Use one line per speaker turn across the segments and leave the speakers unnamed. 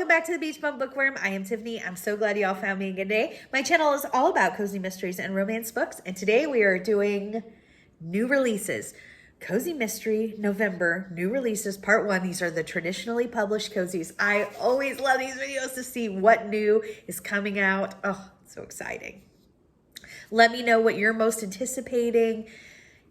Welcome back to the Beach Bum Bookworm. I am Tiffany. I'm so glad you all found me again today. My channel is all about cozy mysteries and romance books, and today we are doing new releases. Cozy Mystery November, new releases, part 1. These are the traditionally published cozies. I always love these videos to see what new is coming out. Oh, so exciting. Let me know what you're most anticipating.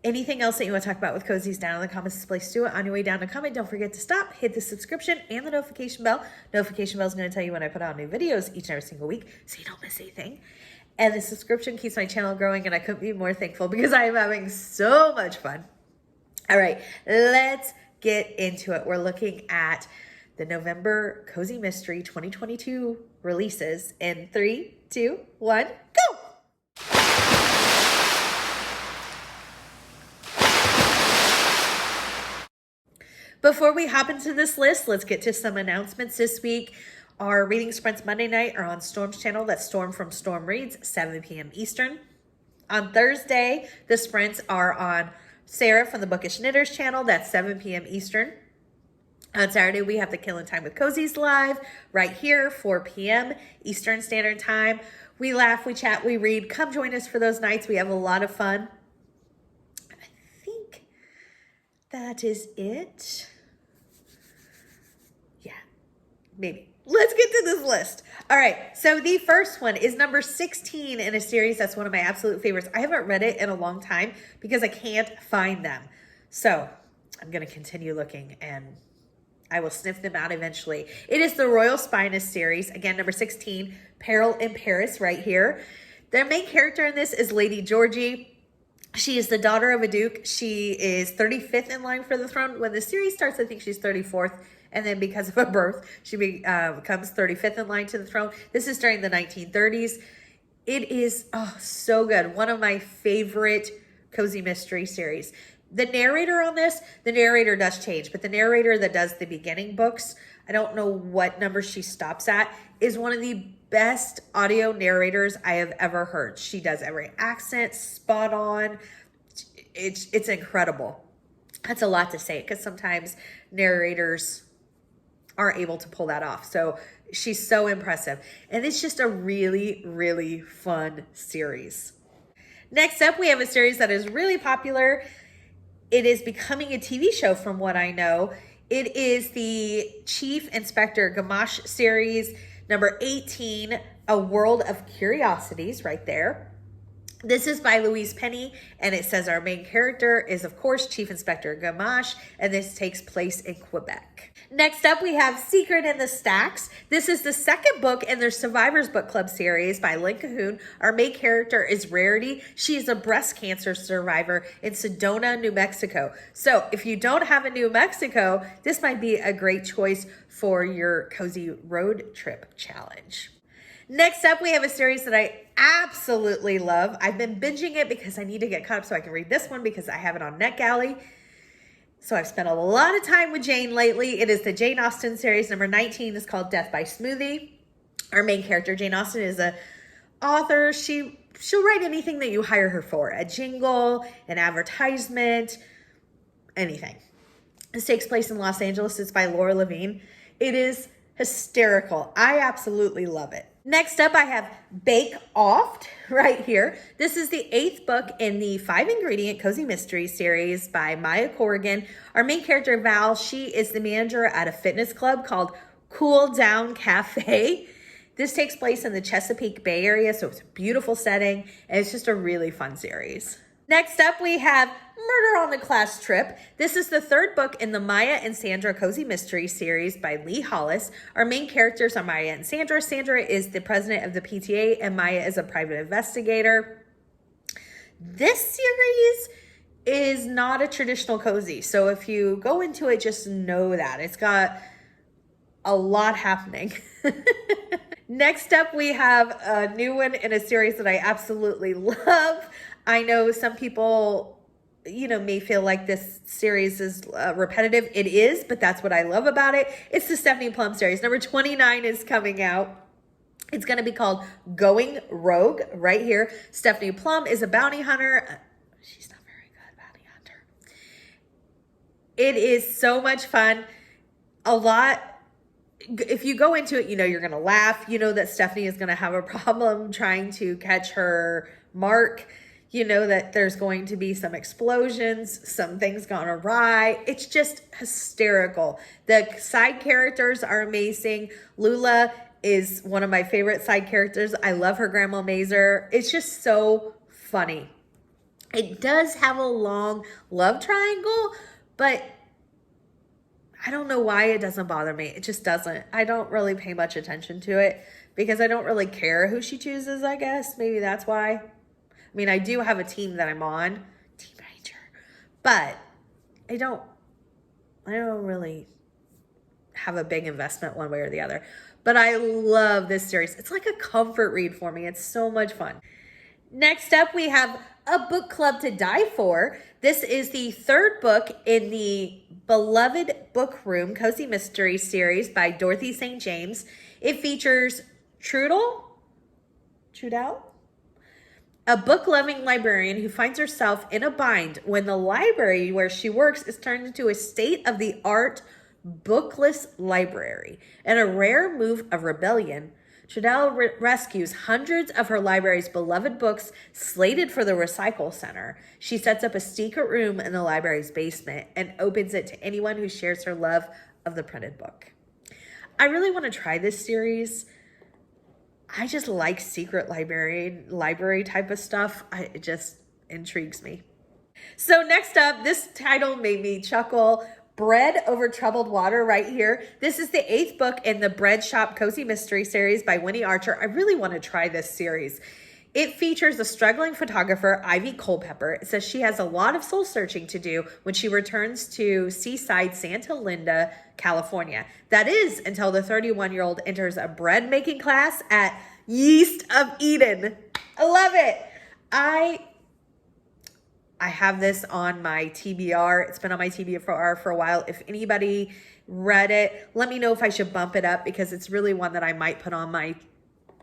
Anything else that you want to talk about with cozies, down in the comments is the place to do it. On your way down to comment, don't forget to stop, hit the subscription and the notification bell. Notification bell is going to tell you when I put out new videos each and every single week, so you don't miss anything. And the subscription keeps my channel growing, and I couldn't be more thankful because I am having so much fun. All right, let's get into it. We're looking at the November Cozy Mystery 2022 releases in 3, 2, 1, go! Before we hop into this list, let's get to some announcements this week. Our reading sprints Monday night are on Storm's channel. That's Storm from Storm Reads, 7 p.m. Eastern. On Thursday, the sprints are on Sarah from the Bookish Knitters channel. That's 7 p.m. Eastern. On Saturday, we have the Killing Time with Cozies live right here, 4 p.m. Eastern Standard Time. We laugh, we chat, we read. Come join us for those nights. We have a lot of fun. I think that is it. Yeah, maybe. Let's get to this list. All right, so the first one is number 16 in a series that's one of my absolute favorites. I haven't read it in a long time because I can't find them. So I'm going to continue looking and I will sniff them out eventually. It is the Royal Spiness series. Again, number 16, Peril in Paris right here. Their main character in this is Lady Georgie. She is the daughter of a duke. She is 35th in line for the throne. When the series starts, I think she's 34th. And then because of her birth, she becomes 35th in line to the throne. This is during the 1930s. It is so good. One of my favorite cozy mystery series. The narrator on this, the narrator does change, but the narrator that does the beginning books, I don't know what number she stops at, is one of the best audio narrators I have ever heard. She does every accent spot on. It's incredible. That's a lot to say because sometimes narrators aren't able to pull that off. So she's so impressive. And it's just a really, really fun series. Next up, we have a series that is really popular. It is becoming a TV show from what I know. It is the Chief Inspector Ganache series, number 18, A World of Curiosities, right there. This is by Louise Penny, and it says our main character is, of course, Chief Inspector Ganache, and this takes place in Quebec. Next up, we have Secret in the Stacks. This is the second book in their Survivors Book Club series by Lynn Cahoon. Our main character is Rarity. She is a breast cancer survivor in Sedona, New Mexico. So if you don't have a New Mexico, this might be a great choice for your cozy road trip challenge. Next up, we have a series that I absolutely love. I've been binging it because I need to get caught up so I can read this one because I have it on NetGalley. So I've spent a lot of time with Jane lately. It is the Jaine Austen series. Number 19 is called Death by Smoothie. Our main character, Jaine Austen, is an author. She'll write anything that you hire her for. A jingle, an advertisement, anything. This takes place in Los Angeles. It's by Laura Levine. It is hysterical. I absolutely love it. Next up, I have Bake Off right here. This is the 8th book in the 5-ingredient cozy mystery series by Maya Corrigan. Our main character, Val, she is the manager at a fitness club called Cool Down Cafe. This takes place in the Chesapeake Bay Area, so it's a beautiful setting, and it's just a really fun series. Next up, we have Murder on the Class Trip. This is the 3rd book in the Maya and Sandra Cozy Mystery series by Lee Hollis. Our main characters are Maya and Sandra. Sandra is the president of the PTA, and Maya is a private investigator. This series is not a traditional cozy, so if you go into it, just know that. It's got a lot happening. Next up, we have a new one in a series that I absolutely love. I know some people, may feel like this series is repetitive. It is, but that's what I love about it. It's the Stephanie Plum series. Number 29 is coming out. It's going to be called Going Rogue right here. Stephanie Plum is a bounty hunter. She's not very good bounty hunter. It is so much fun. A lot if you go into it, you know you're going to laugh. You know that Stephanie is going to have a problem trying to catch her mark. You know that there's going to be some explosions, some things gone awry. It's just hysterical. The side characters are amazing. Lula is one of my favorite side characters. I love her Grandma Mazer. It's just so funny. It does have a long love triangle, but I don't know why it doesn't bother me. It just doesn't. I don't really pay much attention to it because I don't really care who she chooses, I guess. Maybe that's why. I mean, I do have a team that I'm on, Team Ranger, but I don't really have a big investment one way or the other. But I love this series. It's like a comfort read for me. It's so much fun. Next up, we have A Book Club to Die For. This is the third book in the beloved Bookroom Cozy Mystery series by Dorothy St. James. It features Trudell, a book-loving librarian who finds herself in a bind when the library where she works is turned into a state-of-the-art bookless library. In a rare move of rebellion, Trudell rescues hundreds of her library's beloved books slated for the recycle center. She sets up a secret room in the library's basement and opens it to anyone who shares her love of the printed book. I really want to try this series. I just like secret library type of stuff. It just intrigues me. So next up, this title made me chuckle. Bread Over Troubled Water right here. This is the 8th book in the Bread Shop Cozy Mystery series by Winnie Archer. I really want to try this series. It features a struggling photographer, Ivy Culpepper. It says she has a lot of soul searching to do when she returns to seaside Santa Linda, California. That is until the 31-year-old enters a bread making class at Yeast of Eden. I love it. I have this on my TBR. It's been on my TBR for a while. If anybody read it, let me know if I should bump it up because it's really one that I might put on my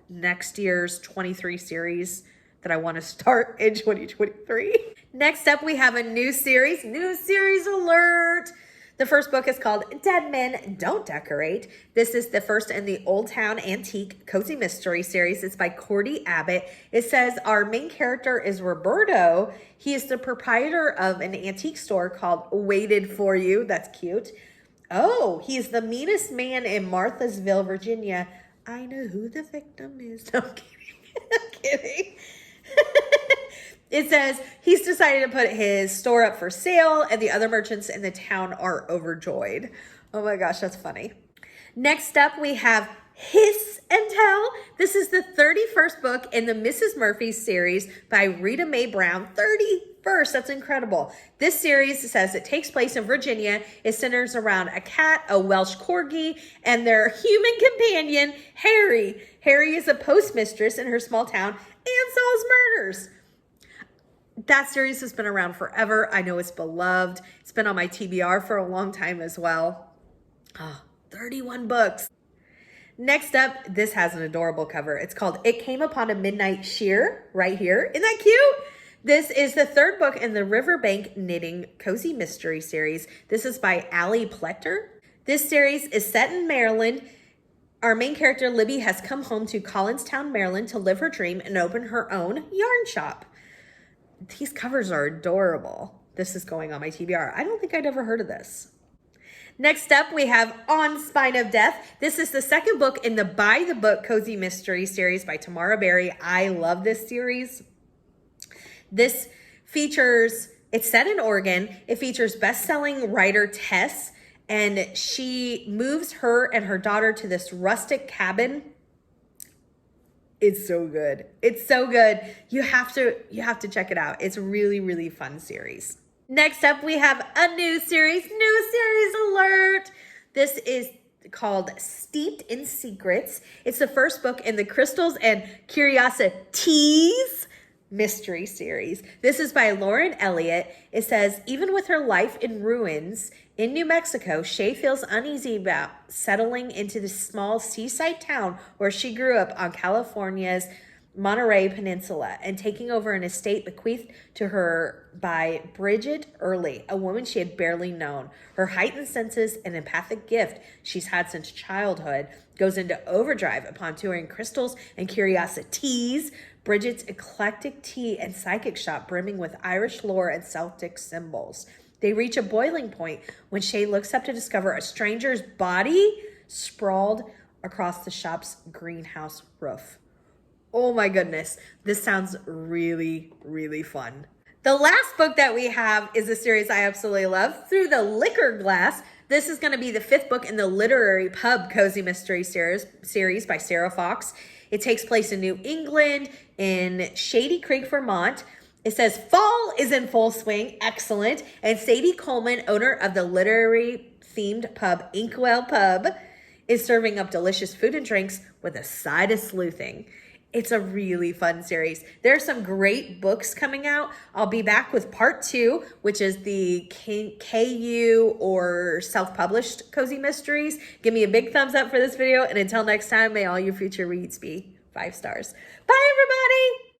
next year's 23 series that I want to start in 2023. Next up, we have a new series alert. The first book is called Dead Men Don't Decorate. This is the first in the Old Town Antique Cozy Mystery series. It's by Cordy Abbott. It says our main character is Roberto. He is the proprietor of an antique store called Waited For You. That's cute. Oh, he's the meanest man in Marthasville, Virginia. I know who the victim is. No, I'm kidding. I'm kidding. It says he's decided to put his store up for sale and the other merchants in the town are overjoyed. Oh my gosh, that's funny. Next up, we have Hiss and Tell. This is the 31st book in the Mrs. Murphy series by Rita Mae Brown. 31st, that's incredible. This series says it takes place in Virginia. It centers around a cat, a Welsh corgi, and their human companion, Harry. Harry is a postmistress in her small town and solves murders. That series has been around forever. I know it's beloved. It's been on my TBR for a long time as well. 31 books. Next up, this has an adorable cover. It's called It Came Upon a Midnight Shear right here. Isn't that cute? This is the third book in the Riverbank Knitting Cozy Mystery series. This is by Allie Plechter. This series is set in Maryland. Our main character, Libby, has come home to Collinstown, Maryland to live her dream and open her own yarn shop. These covers are adorable. This is going on my TBR. I don't think I'd ever heard of this. Next up, we have On Spine of Death. This is the second book in the By the Book Cozy Mystery series by Tamara Berry. I love this series. This features, it's set in Oregon. It features best-selling writer Tess, and she moves her and her daughter to this rustic cabin. It's so good. It's so good. You have to check it out. It's a really, really fun series. Next up, we have a new series alert. This is called Steeped in Secrets. It's the first book in the Crystals and Curiosities mystery series. This is by Lauren Elliott. It says, even with her life in ruins in New Mexico, Shay feels uneasy about settling into this small seaside town where she grew up on California's Monterey Peninsula and taking over an estate bequeathed to her by Bridget Early, a woman she had barely known. Her heightened senses and empathic gift she's had since childhood goes into overdrive upon touring crystals and curiosities, Bridget's eclectic tea and psychic shop brimming with Irish lore and Celtic symbols. They reach a boiling point when Shay looks up to discover a stranger's body sprawled across the shop's greenhouse roof. Oh my goodness, this sounds really, really fun. The last book that we have is a series I absolutely love, Through the Liquor Glass. This is going to be the 5th book in the Literary Pub Cozy Mystery series by Sarah Fox. It takes place in New England, in Shady Creek, Vermont. It says, fall is in full swing, excellent, and Sadie Coleman, owner of the literary-themed pub Inkwell Pub, is serving up delicious food and drinks with a side of sleuthing. It's a really fun series. There are some great books coming out. I'll be back with part 2, which is the KU or self-published cozy mysteries. Give me a big thumbs up for this video. And until next time, may all your future reads be 5 stars. Bye, everybody.